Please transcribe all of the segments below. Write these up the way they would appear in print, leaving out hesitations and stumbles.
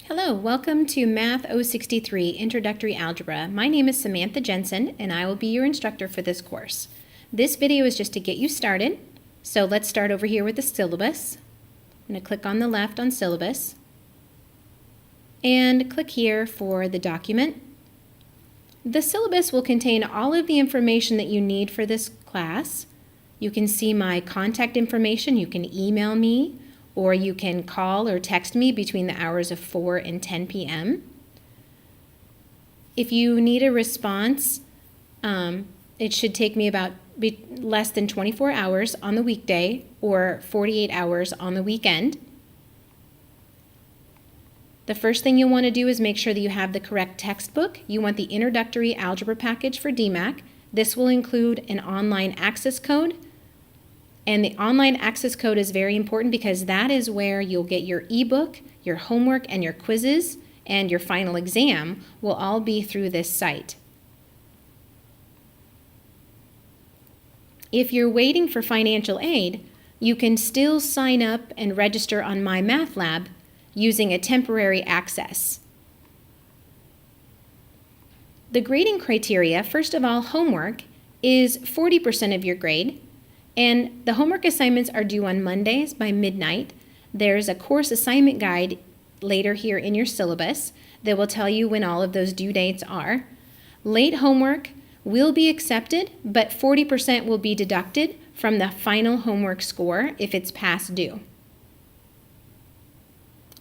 Hello, welcome to Math 063 Introductory Algebra. My name is Samantha Jensen and I will be your instructor for this course. This video is just to get you started, so let's start over here with the syllabus. I'm going to click on the left on syllabus and click here for the document. The syllabus will contain all of the information that you need for this class. You can see my contact information, you can email me, or you can call or text me between the hours of 4 and 10 p.m. If you need a response, it should take me about less than 24 hours on the weekday or 48 hours on the weekend. The first thing you'll want to do is make sure that you have the correct textbook. You want the Introductory Algebra Package for DMAC. This will include an online access code. And the online access code is very important because that is where you'll get your ebook, your homework, and your quizzes, and your final exam will all be through this site. If you're waiting for financial aid, you can still sign up and register on My Math Lab using a temporary access. The grading criteria, first of all, homework is 40% of your grade. And the homework assignments are due on Mondays by midnight. There's a course assignment guide later here in your syllabus that will tell you when all of those due dates are. Late homework will be accepted, but 40% will be deducted from the final homework score if it's past due.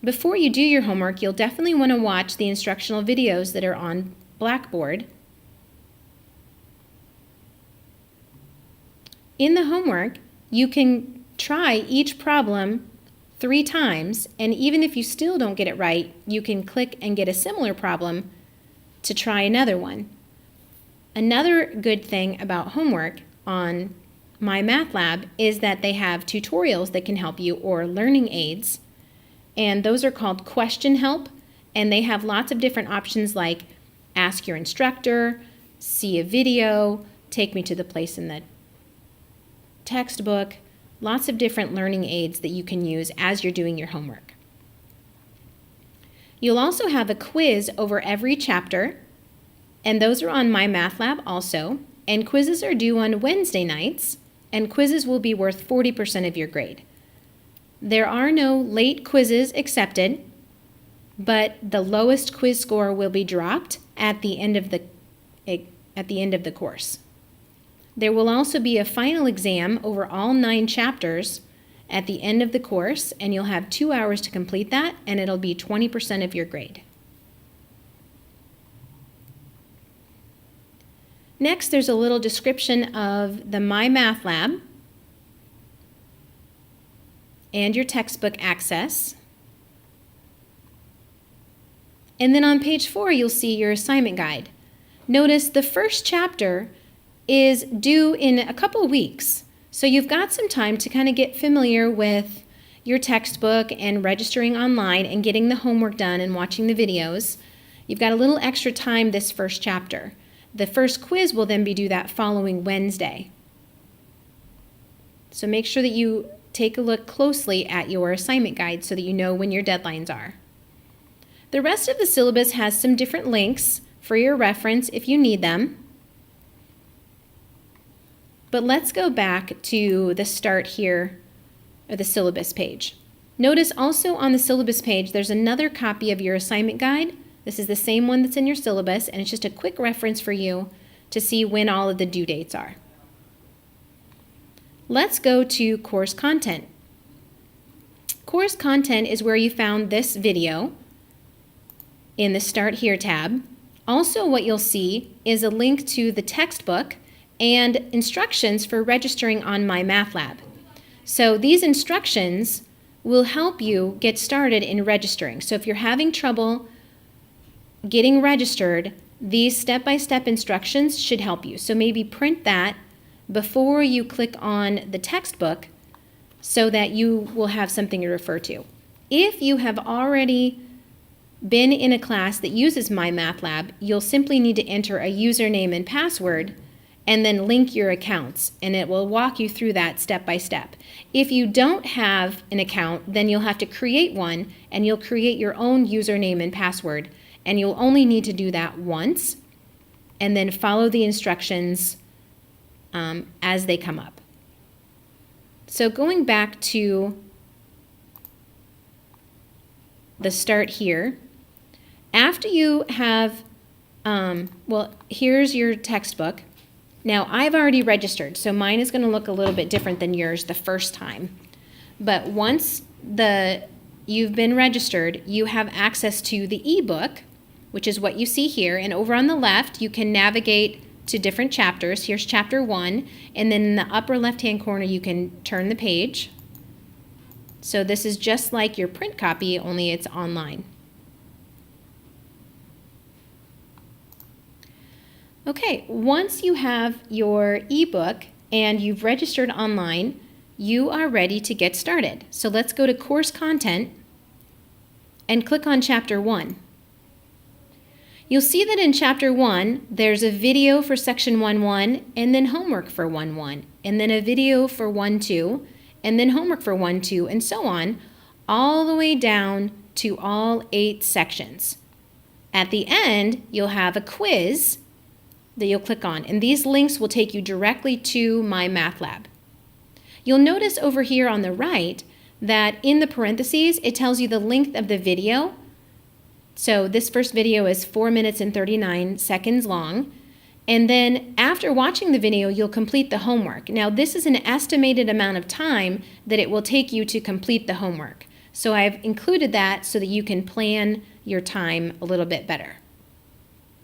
Before you do your homework, you'll definitely want to watch the instructional videos that are on Blackboard. In the homework, you can try each problem 3 times, and even if you still don't get it right, you can click and get a similar problem to try another one. Another good thing about homework on My Math Lab is that they have tutorials that can help you or learning aids, and those are called question help, and they have lots of different options like ask your instructor, see a video, take me to the place in the textbook, lots of different learning aids that you can use as you're doing your homework. You'll also have a quiz over every chapter, and those are on My Math Lab also, and quizzes are due on Wednesday nights, and quizzes will be worth 40% of your grade. There are no late quizzes accepted, but the lowest quiz score will be dropped at the end of the course. There will also be a final exam over all 9 chapters at the end of the course, and you'll have 2 hours to complete that, and it'll be 20% of your grade. Next, there's a little description of the My Math Lab and your textbook access. And then on page 4, you'll see your assignment guide. Notice the first chapter is due in a couple of weeks. So you've got some time to kind of get familiar with your textbook and registering online and getting the homework done and watching the videos. You've got a little extra time this first chapter. The first quiz will then be due that following Wednesday. So make sure that you take a look closely at your assignment guide so that you know when your deadlines are. The rest of the syllabus has some different links for your reference if you need them. But let's go back to the start here of the syllabus page. Notice also on the syllabus page there's another copy of your assignment guide. This is the same one that's in your syllabus, and it's just a quick reference for you to see when all of the due dates are. Let's go to course content. Course content is where you found this video in the Start Here tab. Also, what you'll see is a link to the textbook and instructions for registering on My Math Lab. So these instructions will help you get started in registering. So if you're having trouble getting registered, these step-by-step instructions should help you. So maybe print that before you click on the textbook so that you will have something to refer to. If you have already been in a class that uses My Math Lab, you'll simply need to enter a username and password, and then link your accounts, and it will walk you through that step by step. If you don't have an account, then you'll have to create one, and you'll create your own username and password, and you'll only need to do that once, and then follow the instructions as they come up. So going back to the start here, after you have, well, here's your textbook. Now, I've already registered, so mine is going to look a little bit different than yours the first time. But once you've been registered, you have access to the ebook, which is what you see here. And over on the left, you can navigate to different chapters. Here's chapter 1, and then in the upper left-hand corner, you can turn the page. So this is just like your print copy, only it's online. Okay, once you have your ebook and you've registered online, you are ready to get started. So let's go to Course Content and click on Chapter 1. You'll see that in Chapter 1, there's a video for Section 1.1 and then homework for 1.1, and then a video for 1.2, and then homework for 1.2, and so on, all the way down to all 8 sections. At the end, you'll have a quiz that you'll click on, and these links will take you directly to My Math Lab. You'll notice over here on the right that in the parentheses, it tells you the length of the video. So this first video is 4 minutes and 39 seconds long. And then after watching the video, you'll complete the homework. Now this is an estimated amount of time that it will take you to complete the homework. So I've included that so that you can plan your time a little bit better.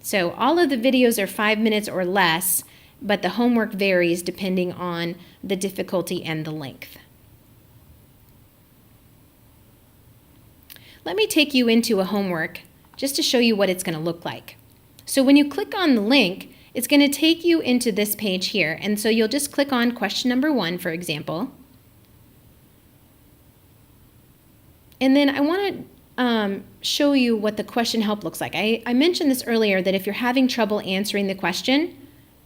So all of the videos are 5 minutes or less, but the homework varies depending on the difficulty and the length. Let me take you into a homework just to show you what it's going to look like. So when you click on the link, it's going to take you into this page here. And so you'll just click on question number 1, for example. And then I want to show you what the question help looks like. I mentioned this earlier that if you're having trouble answering the question,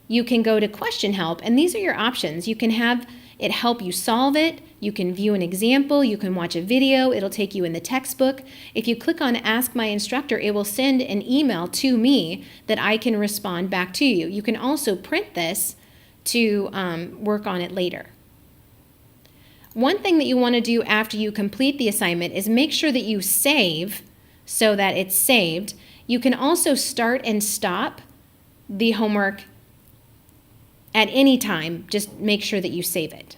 you can go to question help, and these are your options. You can have it help you solve it, you can view an example, you can watch a video, it'll take you in the textbook. If you click on Ask My Instructor, it will send an email to me that I can respond back to you. You can also print this to work on it later. One thing that you want to do after you complete the assignment is make sure that you save so that it's saved. You can also start and stop the homework at any time. Just make sure that you save it.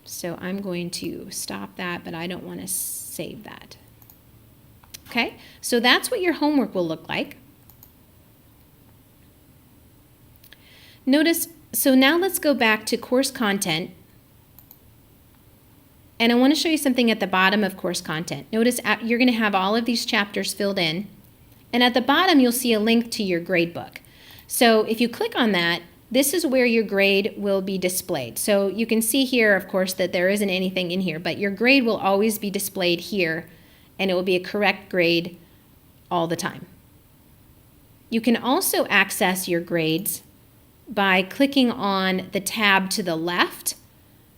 So I'm going to stop that, but I don't want to save that. Okay, so that's what your homework will look like. Notice, so now let's go back to course content. And I want to show you something at the bottom of course content. Notice you're going to have all of these chapters filled in. And at the bottom, you'll see a link to your gradebook. So if you click on that, this is where your grade will be displayed. So you can see here, of course, that there isn't anything in here, but your grade will always be displayed here, and it will be a correct grade all the time. You can also access your grades by clicking on the tab to the left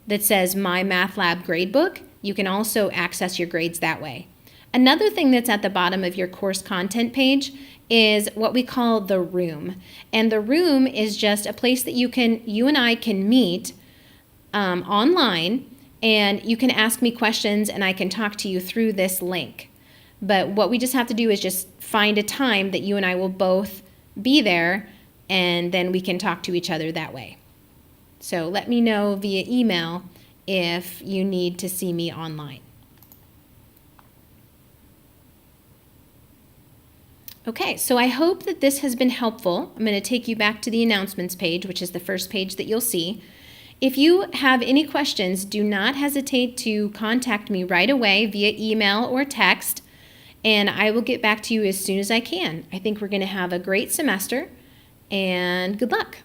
that says My Math Lab Gradebook. You can also access your grades that way. Another thing that's at the bottom of your course content page is what we call the room. And the room is just a place that you and I can meet online, and you can ask me questions and I can talk to you through this link. But what we just have to do is just find a time that you and I will both be there, and then we can talk to each other that way. So let me know via email if you need to see me online. Okay, so I hope that this has been helpful. I'm going to take you back to the announcements page, which is the first page that you'll see. If you have any questions, do not hesitate to contact me right away via email or text, and I will get back to you as soon as I can. I think we're going to have a great semester, and good luck.